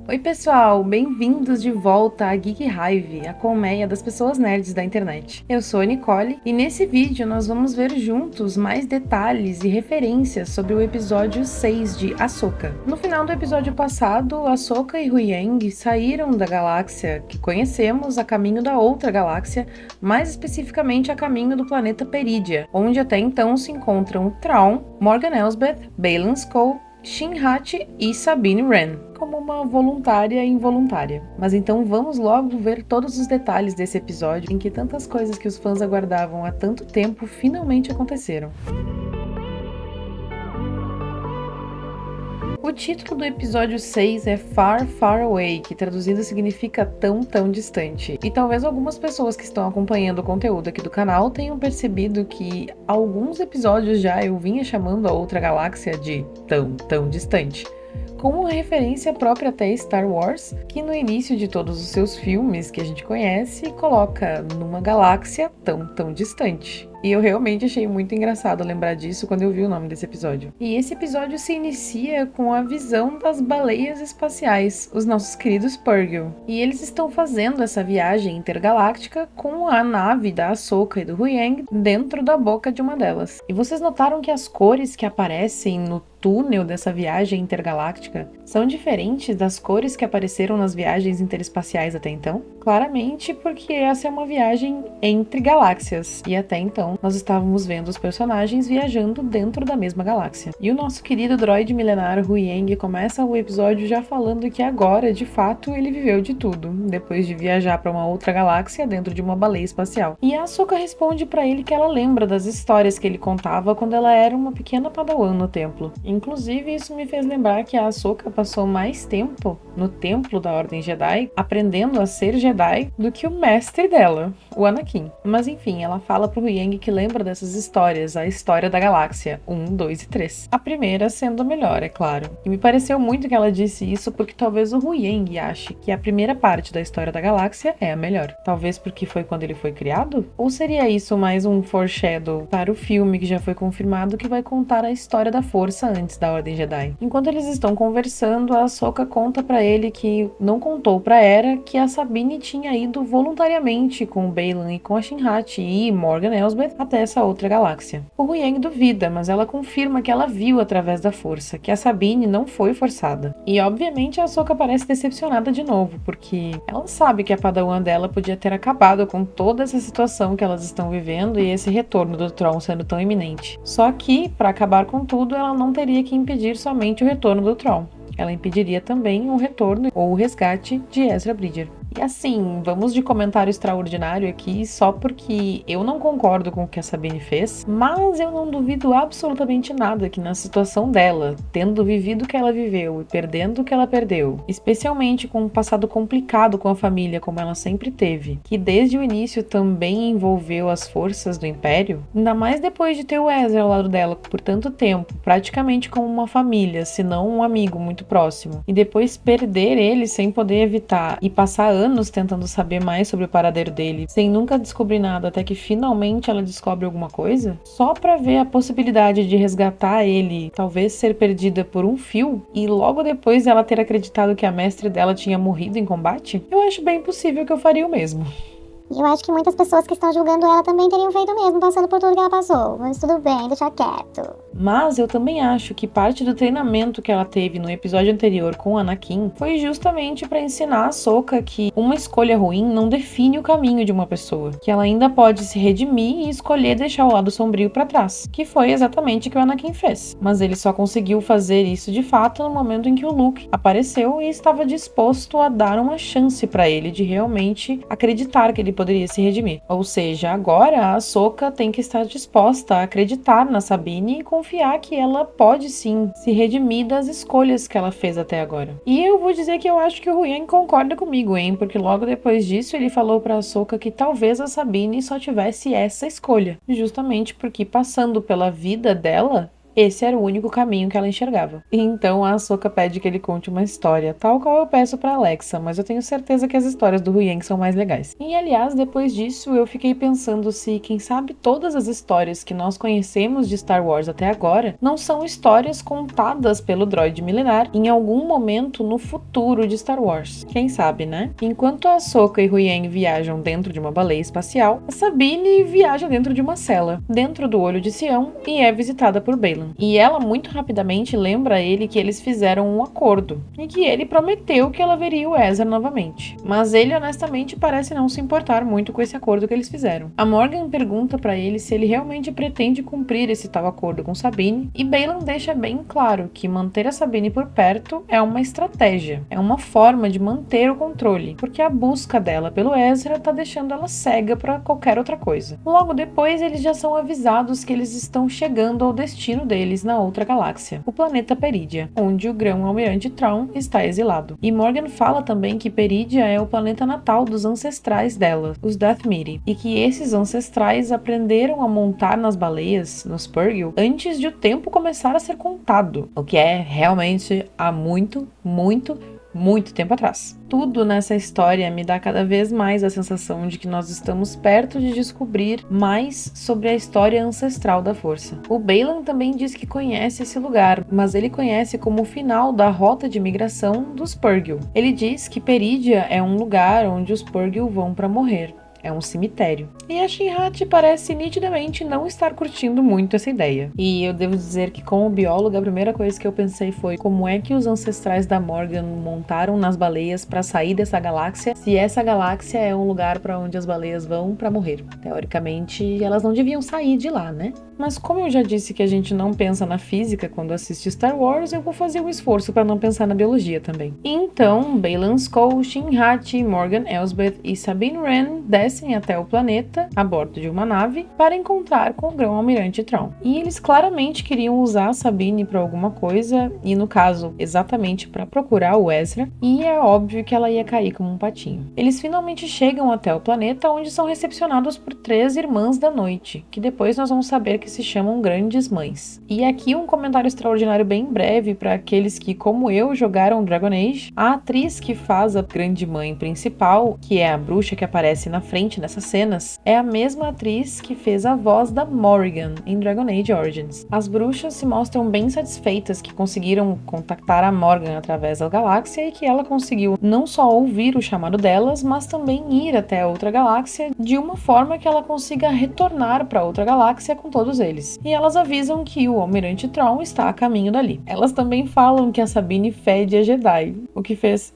Oi pessoal, bem-vindos de volta à Geek Hive, a colmeia das pessoas nerds da internet. Eu sou a Nicole e nesse vídeo nós vamos ver juntos mais detalhes e referências sobre o episódio 6 de Ahsoka. No final do episódio passado, Ahsoka e Huyang saíram da galáxia que conhecemos a caminho da outra galáxia, mais especificamente a caminho do planeta Perídia, onde até então se encontram Thrawn, Morgan Elsbeth, Baylan Skoll, Shin Hati e Sabine Wren, como uma voluntária e involuntária. Mas então vamos logo ver todos os detalhes desse episódio em que tantas coisas que os fãs aguardavam há tanto tempo finalmente aconteceram. O título do episódio 6 é Far, Far Away, que traduzido significa tão, tão distante. E talvez algumas pessoas que estão acompanhando o conteúdo aqui do canal tenham percebido que alguns episódios já eu vinha chamando a outra galáxia de tão, tão distante. Com uma referência própria até Star Wars, que no início de todos os seus filmes que a gente conhece, coloca numa galáxia tão, tão distante. E eu realmente achei muito engraçado lembrar disso quando eu vi o nome desse episódio. E esse episódio se inicia com a visão das baleias espaciais, os nossos queridos Purrgil. E eles estão fazendo essa viagem intergaláctica com a nave da Ahsoka e do Huyang dentro da boca de uma delas. E vocês notaram que as cores que aparecem no túnel dessa viagem intergaláctica são diferentes das cores que apareceram nas viagens interespaciais até então? Claramente porque essa é uma viagem entre galáxias, e até então nós estávamos vendo os personagens viajando dentro da mesma galáxia. E o nosso querido droide milenar Huyang começa o episódio já falando que agora, de fato, ele viveu de tudo, depois de viajar para uma outra galáxia dentro de uma baleia espacial. E a Ahsoka responde para ele que ela lembra das histórias que ele contava quando ela era uma pequena padawan no templo. Inclusive, isso me fez lembrar que a Ahsoka passou mais tempo no templo da Ordem Jedi, aprendendo a ser Jedi, do que o mestre dela, o Anakin. Mas enfim, ela fala pro Huyang que lembra dessas histórias, a história da galáxia, 1, 2 e 3. A primeira sendo a melhor, é claro. E me pareceu muito que ela disse isso porque talvez o Huyang ache que a primeira parte da história da galáxia é a melhor. Talvez porque foi quando ele foi criado? Ou seria isso mais um foreshadow para o filme que já foi confirmado que vai contar a história da Força antes da Ordem Jedi? Enquanto eles estão conversando, a Ahsoka conta pra ele que não contou pra Hera que a Sabine tinha ido voluntariamente com o Baylan e com a Shin Hati e Morgan Elsbeth até essa outra galáxia. O Huyang duvida, mas ela confirma que ela viu através da força, que a Sabine não foi forçada. E obviamente a Ahsoka parece decepcionada de novo, porque ela sabe que a padawan dela podia ter acabado com toda essa situação que elas estão vivendo e esse retorno do Thrawn sendo tão iminente. Só que, para acabar com tudo, ela não teria que impedir somente o retorno do Thrawn. Ela impediria também o retorno ou o resgate de Ezra Bridger. E assim, vamos de comentário extraordinário aqui, só porque eu não concordo com o que a Sabine fez, mas eu não duvido absolutamente nada que na situação dela, tendo vivido o que ela viveu e perdendo o que ela perdeu, especialmente com um passado complicado com a família como ela sempre teve, que desde o início também envolveu as forças do Império, ainda mais depois de ter o Ezra ao lado dela por tanto tempo, praticamente como uma família, se não um amigo muito próximo, e depois perder ele sem poder evitar e passar anos tentando saber mais sobre o paradeiro dele, sem nunca descobrir nada, até que finalmente ela descobre alguma coisa, só pra ver a possibilidade de resgatar ele, talvez ser perdida por um fio, e logo depois ela ter acreditado que a mestre dela tinha morrido em combate, eu acho bem possível que eu faria o mesmo. E eu acho que muitas pessoas que estão julgando ela também teriam feito o mesmo, passando por tudo que ela passou. Mas tudo bem, deixa quieto. Mas eu também acho que parte do treinamento que ela teve no episódio anterior com Anakin foi justamente para ensinar a Ahsoka que uma escolha ruim não define o caminho de uma pessoa, que ela ainda pode se redimir e escolher deixar o lado sombrio para trás, que foi exatamente o que o Anakin fez. Mas ele só conseguiu fazer isso de fato no momento em que o Luke apareceu e estava disposto a dar uma chance para ele de realmente acreditar que ele poderia se redimir. Ou seja, agora a Ahsoka tem que estar disposta a acreditar na Sabine e confiar que ela pode sim se redimir das escolhas que ela fez até agora. E eu vou dizer que eu acho que o Huyang concorda comigo, hein? Porque logo depois disso ele falou pra Ahsoka que talvez a Sabine só tivesse essa escolha. Justamente porque passando pela vida dela, Esse era o único caminho que ela enxergava. E então a Ahsoka pede que ele conte uma história, tal qual eu peço pra Alexa, mas eu tenho certeza que as histórias do Huyang são mais legais. E aliás, depois disso, eu fiquei pensando se, quem sabe, todas as histórias que nós conhecemos de Star Wars até agora não são histórias contadas pelo droide milenar em algum momento no futuro de Star Wars. Quem sabe, né? Enquanto a Ahsoka e Huyang viajam dentro de uma baleia espacial, a Sabine viaja dentro de uma cela, dentro do Olho de Sião, e é visitada por Baylan. E ela muito rapidamente lembra a ele que eles fizeram um acordo, e que ele prometeu que ela veria o Ezra novamente. Mas ele honestamente parece não se importar muito com esse acordo que eles fizeram. A Morgan pergunta pra ele se ele realmente pretende cumprir esse tal acordo com Sabine, e Baylan deixa bem claro que manter a Sabine por perto é uma estratégia, é uma forma de manter o controle, porque a busca dela pelo Ezra tá deixando ela cega pra qualquer outra coisa. Logo depois, eles já são avisados que eles estão chegando ao destino deles na outra galáxia, o planeta Perídia, onde o grão-almirante Thrawn está exilado. E Morgan fala também que Perídia é o planeta natal dos ancestrais dela, os Dathmiri, e que esses ancestrais aprenderam a montar nas baleias, nos Purrgil, antes de o tempo começar a ser contado, o que é realmente há muito tempo atrás. Tudo nessa história me dá cada vez mais a sensação de que nós estamos perto de descobrir mais sobre a história ancestral da Força. O Baylan também diz que conhece esse lugar, mas ele conhece como o final da rota de migração dos Purrgil. Ele diz que Perídia é um lugar onde os Purrgil vão para morrer. É um cemitério. E a Shin-Hati parece nitidamente não estar curtindo muito essa ideia. E eu devo dizer que, como bióloga, a primeira coisa que eu pensei foi como é que os ancestrais da Morgan montaram nas baleias para sair dessa galáxia, se essa galáxia é um lugar para onde as baleias vão para morrer. Teoricamente, elas não deviam sair de lá, né? Mas como eu já disse que a gente não pensa na física quando assiste Star Wars, eu vou fazer um esforço para não pensar na biologia também. Então, Baylan Skoll, Shin-Hati, Morgan Elsbeth e Sabine Wren descem até o planeta, a bordo de uma nave, para encontrar com o grão-almirante Thrawn. E eles claramente queriam usar a Sabine para alguma coisa, e no caso, exatamente para procurar o Ezra, e é óbvio que ela ia cair como um patinho. Eles finalmente chegam até o planeta, onde são recepcionados por 3 irmãs da noite, que depois nós vamos saber que se chamam Grandes Mães. E aqui um comentário extraordinário bem breve para aqueles que, como eu, jogaram Dragon Age. A atriz que faz a Grande Mãe principal, que é a bruxa que aparece na frente nessas cenas, é a mesma atriz que fez a voz da Morrigan em Dragon Age Origins. As bruxas se mostram bem satisfeitas que conseguiram contactar a Morgan através da galáxia e que ela conseguiu não só ouvir o chamado delas, mas também ir até a outra galáxia de uma forma que ela consiga retornar para outra galáxia com todos eles. E elas avisam que o Almirante Thrawn está a caminho dali. Elas também falam que a Sabine fede a Jedi, o que fez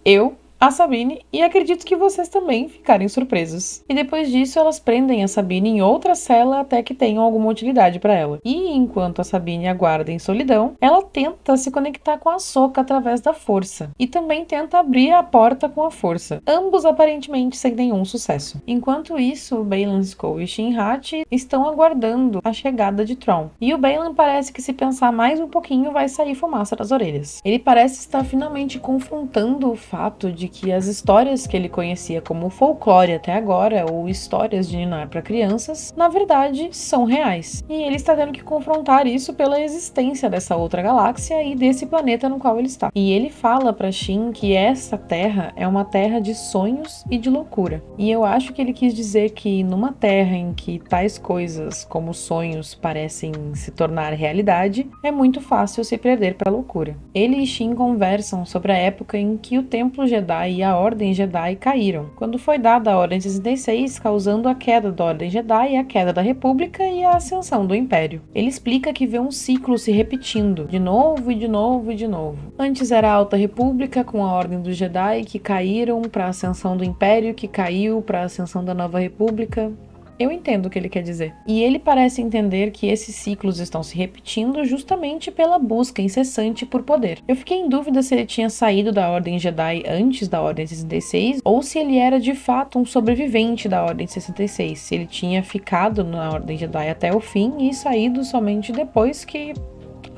a Sabine, e acredito que vocês também ficarem surpresos. E depois disso, elas prendem a Sabine em outra cela até que tenham alguma utilidade para ela. E enquanto a Sabine aguarda em solidão, ela tenta se conectar com a Ahsoka através da força. E também tenta abrir a porta com a força. Ambos aparentemente sem nenhum sucesso. Enquanto isso, Baylan Skoll e Shin-Hati estão aguardando a chegada de Thrawn. E o Baylan parece que, se pensar mais um pouquinho, vai sair fumaça das orelhas. Ele parece estar finalmente confrontando o fato de que as histórias que ele conhecia como folclore até agora, ou histórias de Ninar para crianças, na verdade são reais. E ele está tendo que confrontar isso pela existência dessa outra galáxia e desse planeta no qual ele está. E ele fala para Shin que essa terra é uma terra de sonhos e de loucura. E eu acho que ele quis dizer que numa terra em que tais coisas como sonhos parecem se tornar realidade, é muito fácil se perder para a loucura. Ele e Shin conversam sobre a época em que o Templo Jedi e a Ordem Jedi caíram, quando foi dada a Ordem 66, causando a queda da Ordem Jedi, a queda da República e a ascensão do Império. Ele explica que vê um ciclo se repetindo, de novo e de novo e de novo. Antes era a Alta República com a Ordem dos Jedi, que caíram para a ascensão do Império, que caiu para a ascensão da Nova República. Eu entendo o que ele quer dizer. E ele parece entender que esses ciclos estão se repetindo justamente pela busca incessante por poder. Eu fiquei em dúvida se ele tinha saído da Ordem Jedi antes da Ordem 66 ou se ele era de fato um sobrevivente da Ordem 66, se ele tinha ficado na Ordem Jedi até o fim e saído somente depois que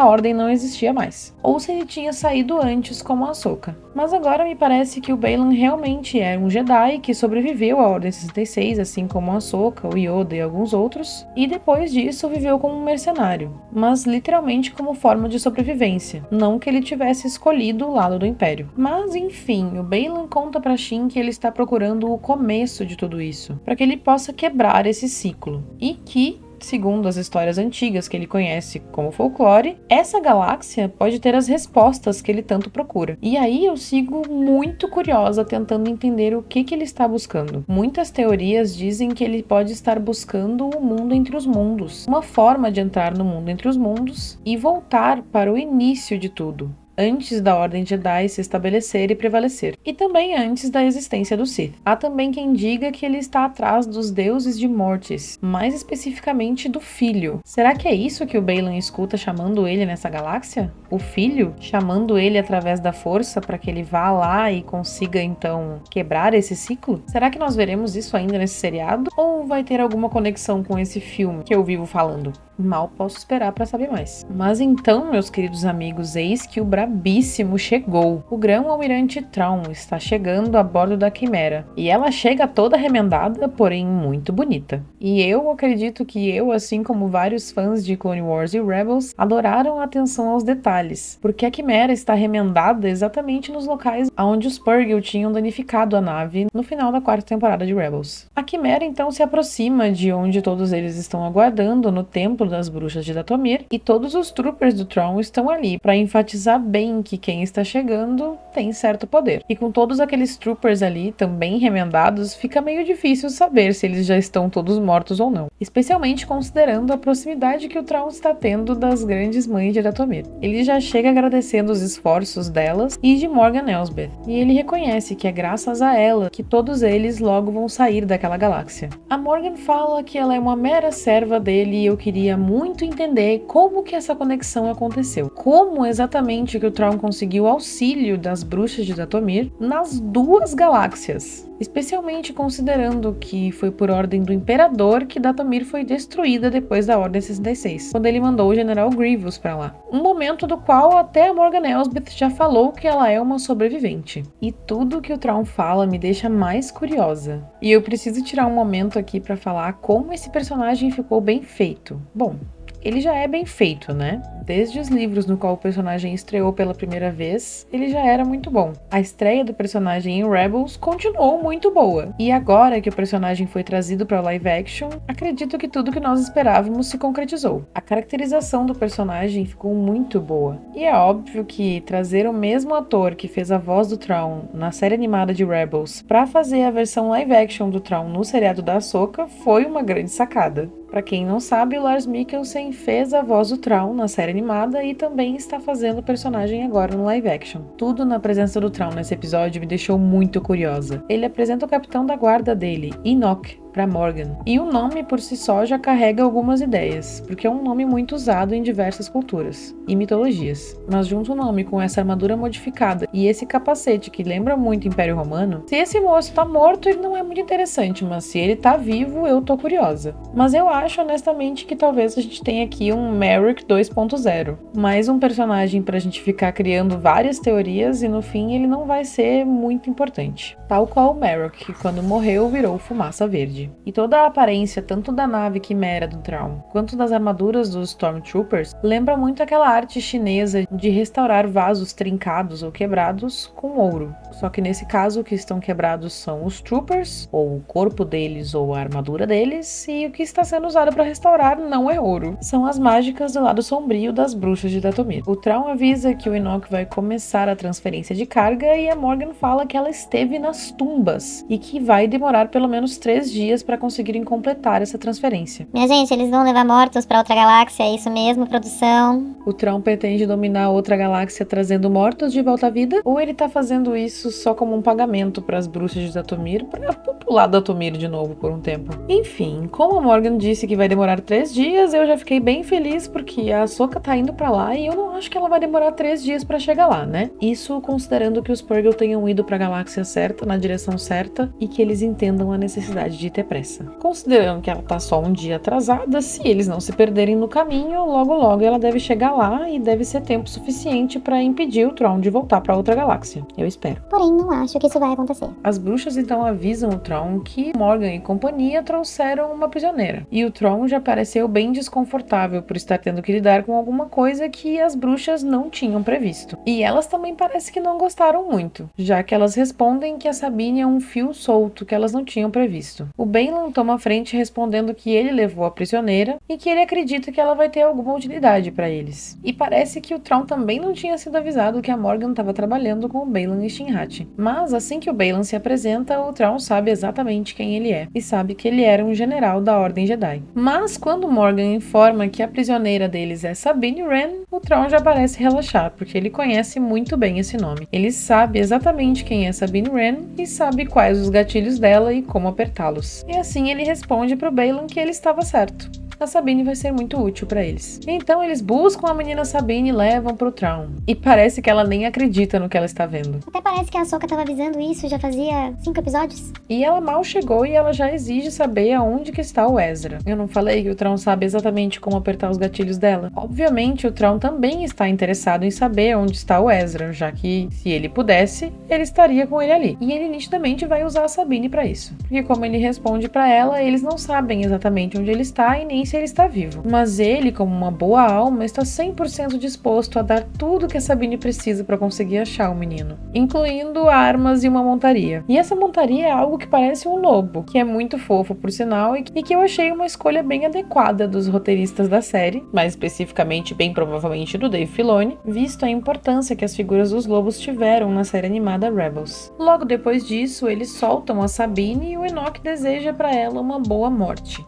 a Ordem não existia mais, ou se ele tinha saído antes como a Ahsoka. Mas agora me parece que o Baylan realmente é um Jedi que sobreviveu à Ordem 66, assim como a Ahsoka, o Yoda e alguns outros, e depois disso viveu como um mercenário, mas literalmente como forma de sobrevivência, não que ele tivesse escolhido o lado do Império. Mas enfim, o Baylan conta pra Shin que ele está procurando o começo de tudo isso, para que ele possa quebrar esse ciclo, e que, segundo as histórias antigas que ele conhece como folclore, essa galáxia pode ter as respostas que ele tanto procura. E aí eu sigo muito curiosa tentando entender o que ele está buscando. Muitas teorias dizem que ele pode estar buscando o mundo entre os mundos, uma forma de entrar no mundo entre os mundos e voltar para o início de tudo, antes da Ordem Jedi se estabelecer e prevalecer, e também antes da existência do Sith. Há também quem diga que ele está atrás dos deuses de Mortis, mais especificamente do Filho. Será que é isso que o Baylan escuta chamando ele nessa galáxia? O Filho? Chamando ele através da força para que ele vá lá e consiga então quebrar esse ciclo? Será que nós veremos isso ainda nesse seriado? Ou vai ter alguma conexão com esse filme que eu vivo falando? Mal posso esperar para saber mais. Mas então, meus queridos amigos, eis que o brabíssimo chegou. O grão-almirante Thrawn está chegando a bordo da Quimera. E ela chega toda remendada, porém muito bonita. E eu acredito que eu, assim como vários fãs de Clone Wars e Rebels, adoraram a atenção aos detalhes. Porque a Quimera está remendada exatamente nos locais onde os Purrgil tinham danificado a nave no final da 4ª temporada de Rebels. A Quimera então se aproxima de onde todos eles estão aguardando no templo das bruxas de Dathomir, e todos os troopers do Thrawn estão ali para enfatizar bem que quem está chegando tem certo poder. E com todos aqueles troopers ali também remendados, fica meio difícil saber se eles já estão todos mortos ou não, especialmente considerando a proximidade que o Thrawn está tendo das grandes mães de Dathomir. Ele já chega agradecendo os esforços delas e de Morgan Elsbeth, e ele reconhece que é graças a ela que todos eles logo vão sair daquela galáxia. A Morgan fala que ela é uma mera serva dele e eu queria muito entender como que essa conexão aconteceu. Como exatamente que o Thrawn conseguiu auxílio das bruxas de Dathomir nas duas galáxias. Especialmente considerando que foi por ordem do Imperador que Dathomir foi destruída depois da Ordem 66, quando ele mandou o General Grievous para lá. Um momento do qual até a Morgan Elsbeth já falou que ela é uma sobrevivente. E tudo que o Thrawn fala me deixa mais curiosa. E eu preciso tirar um momento aqui para falar como esse personagem ficou bem feito. Bom, ele já é bem feito, né? Desde os livros no qual o personagem estreou pela primeira vez, ele já era muito bom. A estreia do personagem em Rebels continuou muito boa. E agora que o personagem foi trazido para live action, acredito que tudo que nós esperávamos se concretizou. A caracterização do personagem ficou muito boa. E é óbvio que trazer o mesmo ator que fez a voz do Thrawn na série animada de Rebels para fazer a versão live action do Thrawn no seriado da Ahsoka foi uma grande sacada. Pra quem não sabe, o Lars Mikkelsen fez a voz do Thrawn na série animada e também está fazendo o personagem agora no live action. Tudo na presença do Thrawn nesse episódio me deixou muito curiosa. Ele apresenta o capitão da guarda dele, Enoch, para Morgan. E o nome por si só já carrega algumas ideias, porque é um nome muito usado em diversas culturas e mitologias. Mas junto o nome com essa armadura modificada e esse capacete que lembra muito o Império Romano, se esse moço tá morto, ele não é muito interessante, mas se ele tá vivo, eu tô curiosa. Mas eu acho honestamente que talvez a gente tenha aqui um Merrick 2.0, mais um personagem pra gente ficar criando várias teorias e no fim ele não vai ser muito importante. Tal qual o Merrick, que quando morreu virou fumaça verde. E toda a aparência, tanto da nave Quimera do Thrawn, quanto das armaduras dos Stormtroopers, lembra muito aquela arte chinesa de restaurar vasos trincados ou quebrados com ouro. Só que nesse caso, o que estão quebrados são os Troopers, ou o corpo deles, ou a armadura deles, e o que está sendo usado para restaurar não é ouro. São as mágicas do lado sombrio das bruxas de Dathomir. O Thrawn avisa que o Enoch vai começar a transferência de carga e a Morgan fala que ela esteve nas tumbas e que vai demorar pelo menos 3 dias para conseguirem completar essa transferência. Minha gente, eles vão levar mortos pra outra galáxia, é isso mesmo, produção? O Thrawn pretende dominar outra galáxia trazendo mortos de volta à vida? Ou ele tá fazendo isso só como um pagamento para as bruxas de Dathomir para popular Dathomir de novo por um tempo? Enfim, como a Morgan disse que vai demorar 3 dias, eu já fiquei bem feliz porque a Ahsoka tá indo pra lá e eu não acho que ela vai demorar 3 dias para chegar lá, né? Isso considerando que os Purrgil tenham ido pra galáxia certa, na direção certa, e que eles entendam a necessidade de ter pressa. Considerando que ela tá só um dia atrasada, se eles não se perderem no caminho, logo logo ela deve chegar lá e deve ser tempo suficiente para impedir o Tron de voltar para outra galáxia. Eu espero. Porém, não acho que isso vai acontecer. As bruxas então avisam o Tron que Morgan e companhia trouxeram uma prisioneira. E o Tron já pareceu bem desconfortável por estar tendo que lidar com alguma coisa que as bruxas não tinham previsto. E elas também parece que não gostaram muito, já que elas respondem que a Sabine é um fio solto que elas não tinham previsto. O Baylan toma a frente respondendo que ele levou a prisioneira e que ele acredita que ela vai ter alguma utilidade para eles. E parece que o Tron também não tinha sido avisado que a Morgan estava trabalhando com o Baylan e Shinhati. Mas assim que o Baylan se apresenta, o Tron sabe exatamente quem ele é e sabe que ele era um general da Ordem Jedi. Mas quando Morgan informa que a prisioneira deles é Sabine Wren, o Tron já parece relaxar, porque ele conhece muito bem esse nome. Ele sabe exatamente quem é Sabine Wren e sabe quais os gatilhos dela e como apertá-los. E assim ele responde pro Baylan que ele estava certo. A Sabine vai ser muito útil para eles. Então eles buscam a menina Sabine e levam pro Tron. E parece que ela nem acredita no que ela está vendo. Até parece que a Ahsoka tava avisando isso já fazia 5 episódios. E ela mal chegou e ela já exige saber aonde que está o Ezra. Eu não falei que o Tron sabe exatamente como apertar os gatilhos dela? Obviamente o Tron também está interessado em saber onde está o Ezra, já que se ele pudesse, ele estaria com ele ali. E ele nitidamente vai usar a Sabine para isso. Porque como ele responde para ela, eles não sabem exatamente onde ele está e nem se ele está vivo. Mas ele, como uma boa alma, está 100% disposto a dar tudo que a Sabine precisa para conseguir achar o menino, incluindo armas e uma montaria. E essa montaria é algo que parece um lobo, que é muito fofo por sinal e que eu achei uma escolha bem adequada dos roteiristas da série, mais especificamente bem provavelmente do Dave Filoni, visto a importância que as figuras dos lobos tiveram na série animada Rebels. Logo depois disso, eles soltam a Sabine e o Enoch deseja para ela uma boa morte.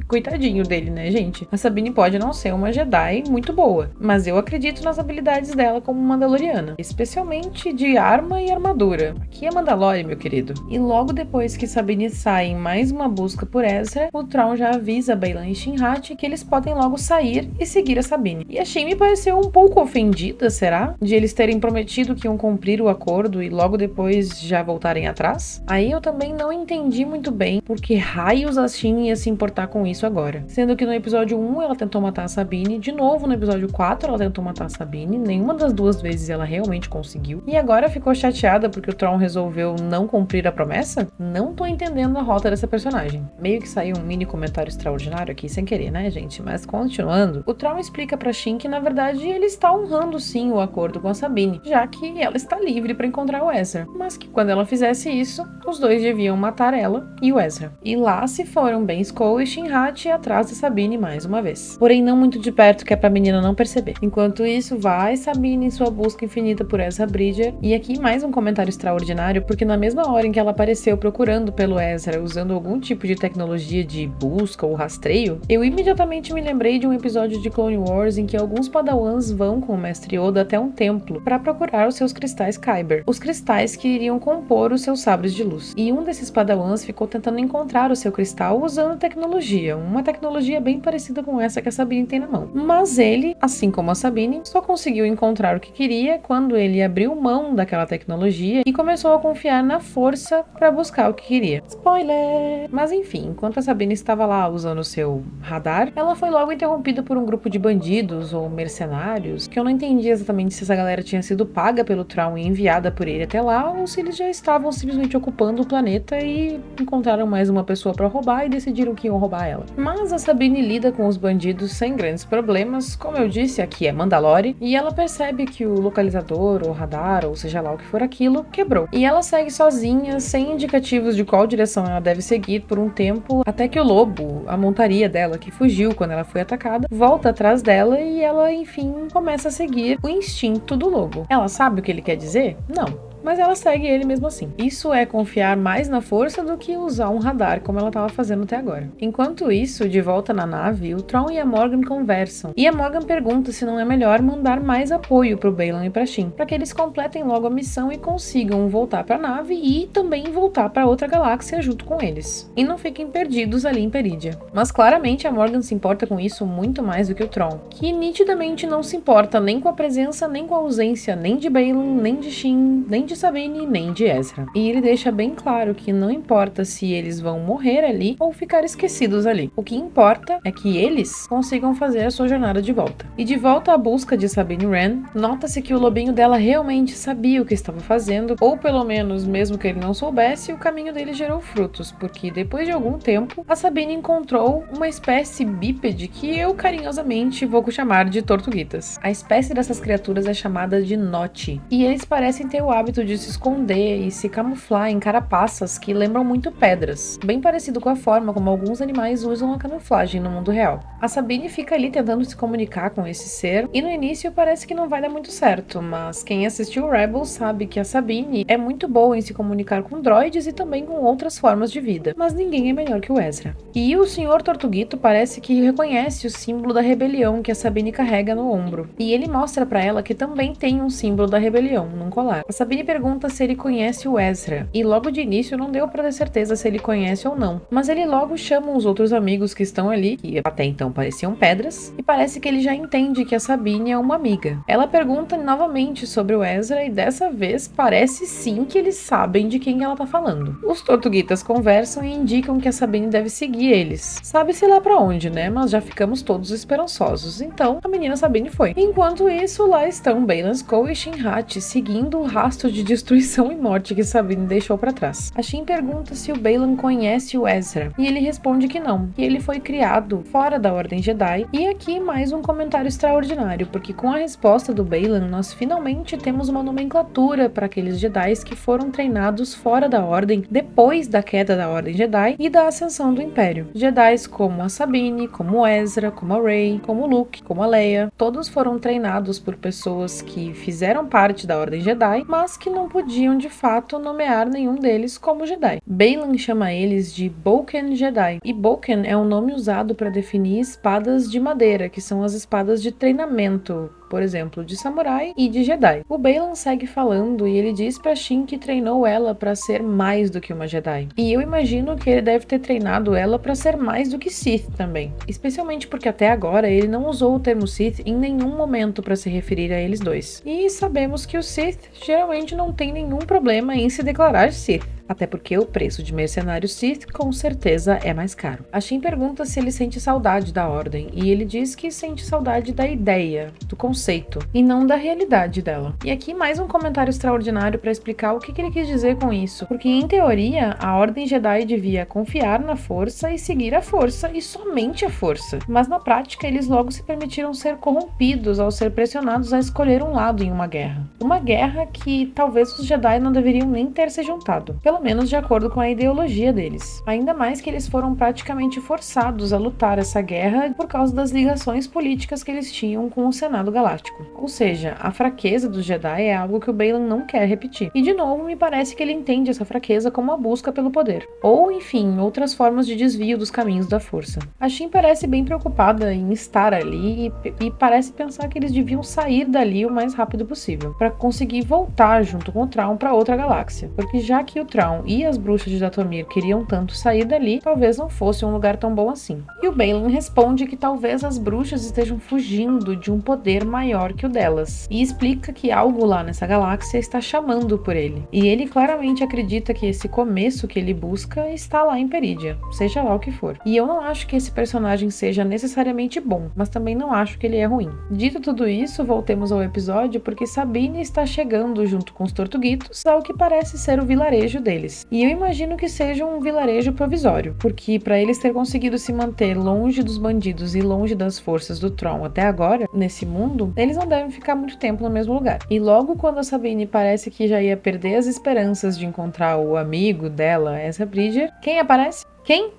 Coitadinho dele, né, gente? A Sabine pode não ser uma Jedi muito boa, mas eu acredito nas habilidades dela como Mandaloriana, especialmente de arma e armadura. Aqui é Mandalore, meu querido. E logo depois que Sabine sai em mais uma busca por Ezra, o Tron já avisa Baylan e Shinhati que eles podem logo sair e seguir a Sabine. E a Shin me pareceu um pouco ofendida, será? De eles terem prometido que iam cumprir o acordo e logo depois já voltarem atrás? Aí eu também não entendi muito bem porque raios a Shin ia se importar com isso agora. Sendo que no episódio 1 ela tentou matar a Sabine, de novo no episódio 4 ela tentou matar a Sabine, nenhuma das duas vezes ela realmente conseguiu. E agora ficou chateada porque o Tron resolveu não cumprir a promessa? Não tô entendendo a rota dessa personagem. Meio que saiu um mini comentário extraordinário aqui sem querer, né, gente? Mas continuando, o Tron explica pra Shin que na verdade ele está honrando sim o acordo com a Sabine, já que ela está livre pra encontrar o Ezra, mas que quando ela fizesse isso, os dois deviam matar ela e o Ezra. E lá se foram Ben Skoll e Shinhati atrás da Sabine mais uma vez. Porém não muito de perto, que é pra menina não perceber. Enquanto isso, vai Sabine em sua busca infinita por Ezra Bridger. E aqui mais um comentário extraordinário, porque na mesma hora em que ela apareceu procurando pelo Ezra, usando algum tipo de tecnologia de busca ou rastreio, eu imediatamente me lembrei de um episódio de Clone Wars em que alguns padawans vão com o Mestre Yoda até um templo para procurar os seus cristais Kyber, os cristais que iriam compor os seus sabres de luz. E um desses padawans ficou tentando encontrar o seu cristal usando tecnologia, uma tecnologia bem parecida com essa que a Sabine tem na mão. Mas ele, assim como a Sabine, só conseguiu encontrar o que queria quando ele abriu mão daquela tecnologia e começou a confiar na força para buscar o que queria. Spoiler! Mas enfim, enquanto a Sabine estava lá usando o seu radar, ela foi logo interrompida por um grupo de bandidos ou mercenários, que eu não entendi exatamente se essa galera tinha sido paga pelo Tron e enviada por ele até lá, ou se eles já estavam simplesmente ocupando o planeta e encontraram mais uma pessoa para roubar e decidiram que iam roubar ela. Mas a Sabine lida com os bandidos sem grandes problemas, como eu disse, aqui é Mandalore, e ela percebe que o localizador, ou radar, ou seja lá o que for aquilo, quebrou. E ela segue sozinha, sem indicativos de qual direção ela deve seguir por um tempo, até que o lobo, a montaria dela, que fugiu quando ela foi atacada, volta atrás dela e ela, enfim, começa a seguir o instinto do lobo. Ela sabe o que ele quer dizer? Não. Mas ela segue ele mesmo assim. Isso é confiar mais na força do que usar um radar, como ela estava fazendo até agora. Enquanto isso, de volta na nave, o Tron e a Morgan conversam. E a Morgan pergunta se não é melhor mandar mais apoio pro Baylan e pra Shin, para que eles completem logo a missão e consigam voltar pra nave e também voltar para outra galáxia junto com eles. E não fiquem perdidos ali em Perídia. Mas claramente a Morgan se importa com isso muito mais do que o Tron, que nitidamente não se importa nem com a presença, nem com a ausência, nem de Baylan, nem de Shin, nem de de Sabine nem de Ezra. E ele deixa bem claro que não importa se eles vão morrer ali ou ficar esquecidos ali. O que importa é que eles consigam fazer a sua jornada de volta. E de volta à busca de Sabine Wren, nota-se que o lobinho dela realmente sabia o que estava fazendo, ou pelo menos, mesmo que ele não soubesse, o caminho dele gerou frutos, porque depois de algum tempo, a Sabine encontrou uma espécie bípede que eu carinhosamente vou chamar de tortuguitas. A espécie dessas criaturas é chamada de Noti, e eles parecem ter o hábito de se esconder e se camuflar em carapaças que lembram muito pedras, bem parecido com a forma como alguns animais usam a camuflagem no mundo real. A Sabine fica ali tentando se comunicar com esse ser, e no início parece que não vai dar muito certo, mas quem assistiu Rebels sabe que a Sabine é muito boa em se comunicar com droides e também com outras formas de vida, mas ninguém é melhor que o Ezra. E o Sr. Tortuguito parece que reconhece o símbolo da rebelião que a Sabine carrega no ombro, e ele mostra pra ela que também tem um símbolo da rebelião num colar. A Sabine pergunta se ele conhece o Ezra, e logo de início não deu pra ter certeza se ele conhece ou não, mas ele logo chama os outros amigos que estão ali, que até então pareciam pedras, e parece que ele já entende que a Sabine é uma amiga. Ela pergunta novamente sobre o Ezra e dessa vez parece sim que eles sabem de quem ela tá falando. Os tortuguitas conversam e indicam que a Sabine deve seguir eles. Sabe-se lá pra onde, né? Mas já ficamos todos esperançosos. Então, a menina Sabine foi. Enquanto isso, lá estão Baylan Skoll e Shin Hati seguindo o rastro de destruição e morte que Sabine deixou pra trás. A Shin pergunta se o Baylan conhece o Ezra, e ele responde que não, que ele foi criado fora da Ordem Jedi. E aqui mais um comentário extraordinário, porque com a resposta do Baylan, nós finalmente temos uma nomenclatura para aqueles Jedi que foram treinados fora da Ordem depois da queda da Ordem Jedi e da ascensão do Império. Jedi como a Sabine, como o Ezra, como a Rey, como o Luke, como a Leia, todos foram treinados por pessoas que fizeram parte da Ordem Jedi, mas que não podiam de fato nomear nenhum deles como Jedi. Baylan chama eles de Boken Jedi, e Boken é um nome usado para definir espadas de madeira, que são as espadas de treinamento, por exemplo, de samurai e de Jedi. O Baylan segue falando e ele diz pra Shin que treinou ela para ser mais do que uma Jedi. E eu imagino que ele deve ter treinado ela para ser mais do que Sith também. Especialmente porque até agora ele não usou o termo Sith em nenhum momento para se referir a eles dois. E sabemos que o Sith geralmente não tem nenhum problema em se declarar Sith. Até porque o preço de mercenário Sith com certeza é mais caro. A Shin pergunta se ele sente saudade da Ordem, e ele diz que sente saudade da ideia, do conceito, e não da realidade dela. E aqui mais um comentário extraordinário para explicar o que ele quis dizer com isso, porque em teoria a Ordem Jedi devia confiar na força e seguir a força, e somente a força. Mas na prática eles logo se permitiram ser corrompidos ao ser pressionados a escolher um lado em uma guerra. Uma guerra que talvez os Jedi não deveriam nem ter se juntado. Pelo menos de acordo com a ideologia deles. Ainda mais que eles foram praticamente forçados a lutar essa guerra por causa das ligações políticas que eles tinham com o Senado Galáctico. Ou seja, a fraqueza dos Jedi é algo que o Baylan não quer repetir. E de novo, me parece que ele entende essa fraqueza como a busca pelo poder. Ou, enfim, outras formas de desvio dos caminhos da força. A Shin parece bem preocupada em estar ali e parece pensar que eles deviam sair dali o mais rápido possível, para conseguir voltar junto com o Thrawn para outra galáxia. Porque já que o Thrawn e as bruxas de Dathomir queriam tanto sair dali, talvez não fosse um lugar tão bom assim. E o Baylan responde que talvez as bruxas estejam fugindo de um poder maior que o delas, e explica que algo lá nessa galáxia está chamando por ele. E ele claramente acredita que esse começo que ele busca está lá em Perídia, seja lá o que for. E eu não acho que esse personagem seja necessariamente bom, mas também não acho que ele é ruim. Dito tudo isso, voltemos ao episódio porque Sabine está chegando junto com os Tortuguitos ao que parece ser o vilarejo deles. E eu imagino que seja um vilarejo provisório, porque para eles ter conseguido se manter longe dos bandidos e longe das forças do Thrawn até agora, nesse mundo, eles não devem ficar muito tempo no mesmo lugar. E logo quando a Sabine parece que já ia perder as esperanças de encontrar o amigo dela, Ezra Bridger, quem aparece? Quem?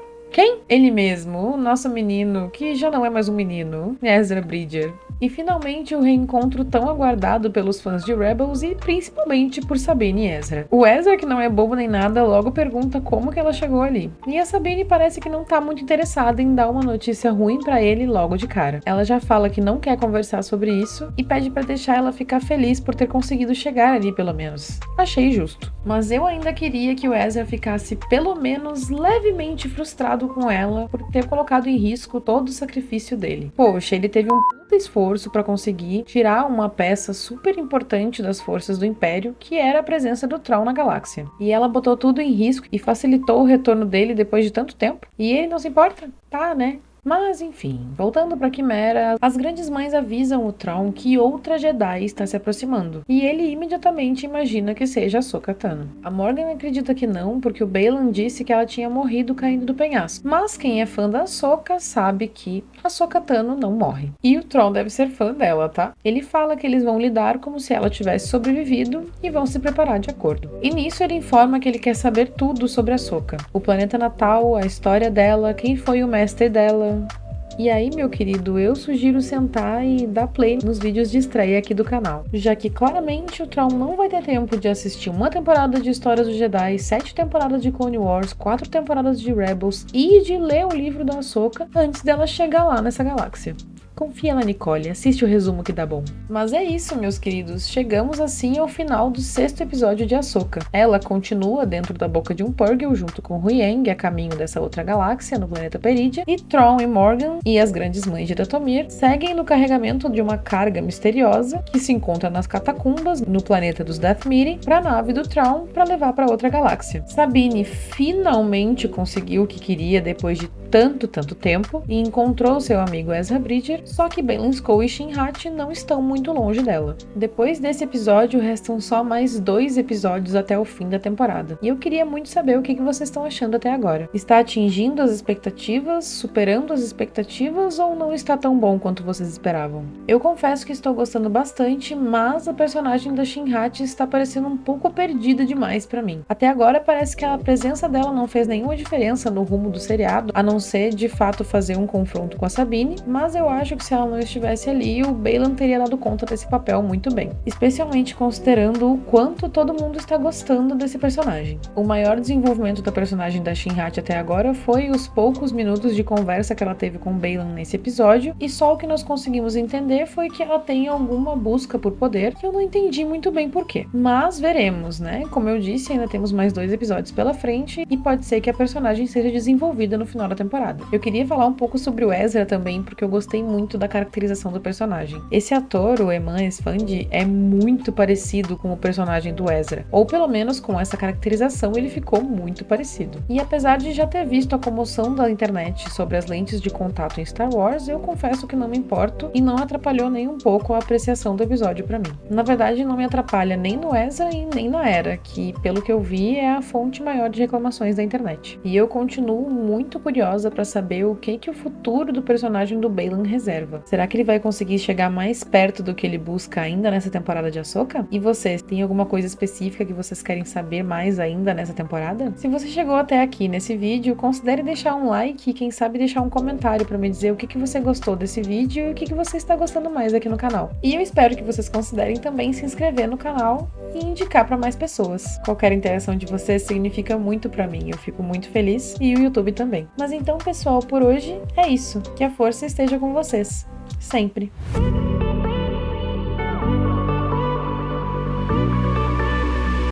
Ele mesmo, o nosso menino, que já não é mais um menino, Ezra Bridger. E finalmente o reencontro tão aguardado pelos fãs de Rebels e principalmente por Sabine e Ezra. O Ezra, que não é bobo nem nada, logo pergunta como que ela chegou ali. E a Sabine parece que não tá muito interessada em dar uma notícia ruim pra ele logo de cara. Ela já fala que não quer conversar sobre isso e pede pra deixar ela ficar feliz por ter conseguido chegar ali pelo menos. Achei justo. Mas eu ainda queria que o Ezra ficasse pelo menos levemente frustrado com ela por ter colocado em risco todo o sacrifício dele. Poxa, ele teve um puta esforço para conseguir tirar uma peça super importante das forças do Império, que era a presença do Thrawn na galáxia. E ela botou tudo em risco e facilitou o retorno dele depois de tanto tempo. E ele não se importa? Tá, né? Mas, enfim, voltando pra Quimera, as grandes mães avisam o Thrawn que outra Jedi está se aproximando, e ele imediatamente imagina que seja Ahsoka Tano. A Morgan acredita que não, porque o Baylan disse que ela tinha morrido caindo do penhasco, mas quem é fã da Ahsoka sabe que Ahsoka Tano não morre. E o Thrawn deve ser fã dela, tá? Ele fala que eles vão lidar como se ela tivesse sobrevivido e vão se preparar de acordo. E nisso ele informa que ele quer saber tudo sobre Ahsoka, o planeta natal, a história dela, quem foi o mestre dela. E aí, meu querido, eu sugiro sentar e dar play nos vídeos de estreia aqui do canal, já que claramente o Thrawn não vai ter tempo de assistir uma temporada de Histórias do Jedi, 7 temporadas de Clone Wars, 4 temporadas de Rebels e de ler o livro da Ahsoka antes dela chegar lá nessa galáxia. Confia na Nicole, assiste o resumo que dá bom. Mas é isso, meus queridos, chegamos assim ao final do 6º episódio de Ahsoka. Ela continua dentro da boca de um Purrgil junto com Huyang a caminho dessa outra galáxia no planeta Peridea, e Thrawn e Morgan e as grandes mães de Dathomir seguem no carregamento de uma carga misteriosa que se encontra nas catacumbas no planeta dos Dathmiri para a nave do Thrawn para levar para outra galáxia. Sabine finalmente conseguiu o que queria depois de tanto tempo e encontrou seu amigo Ezra Bridger, só que Baylan Skoll e Shin-Hati não estão muito longe dela. Depois desse episódio, restam só mais 2 episódios até o fim da temporada. E eu queria muito saber o que vocês estão achando até agora. Está atingindo as expectativas, superando as expectativas ou não está tão bom quanto vocês esperavam? Eu confesso que estou gostando bastante, mas a personagem da Shin-Hati está parecendo um pouco perdida demais pra mim. Até agora parece que a presença dela não fez nenhuma diferença no rumo do seriado, a não ser de fato fazer um confronto com a Sabine, mas eu acho que se ela não estivesse ali, o Baylan teria dado conta desse papel muito bem, especialmente considerando o quanto todo mundo está gostando desse personagem. O maior desenvolvimento da personagem da Shin-Hati até agora foi os poucos minutos de conversa que ela teve com o Baylan nesse episódio, e só o que nós conseguimos entender foi que ela tem alguma busca por poder, que eu não entendi muito bem porquê. Mas veremos, né? Como eu disse, ainda temos mais 2 episódios pela frente, e pode ser que a personagem seja desenvolvida no final da temporada. Eu queria falar um pouco sobre o Ezra também, porque eu gostei muito da caracterização do personagem. Esse ator, o Eman Esfandi, é muito parecido com o personagem do Ezra, ou pelo menos com essa caracterização ele ficou muito parecido. E apesar de já ter visto a comoção da internet sobre as lentes de contato em Star Wars, eu confesso que não me importo e não atrapalhou nem um pouco a apreciação do episódio pra mim. Na verdade, não me atrapalha nem no Ezra e nem na Hera, que pelo que eu vi é a fonte maior de reclamações da internet. E eu continuo muito curiosa para saber o que o futuro do personagem do Baylan reserva. Será que ele vai conseguir chegar mais perto do que ele busca ainda nessa temporada de Ahsoka? E vocês, tem alguma coisa específica que vocês querem saber mais ainda nessa temporada? Se você chegou até aqui nesse vídeo, considere deixar um like e quem sabe deixar um comentário para me dizer o que você gostou desse vídeo e o que você está gostando mais aqui no canal. E eu espero que vocês considerem também se inscrever no canal e indicar para mais pessoas. Qualquer interação de vocês significa muito para mim, eu fico muito feliz e o YouTube também. Mas então, pessoal, por hoje é isso. Que a força esteja com vocês. Sempre.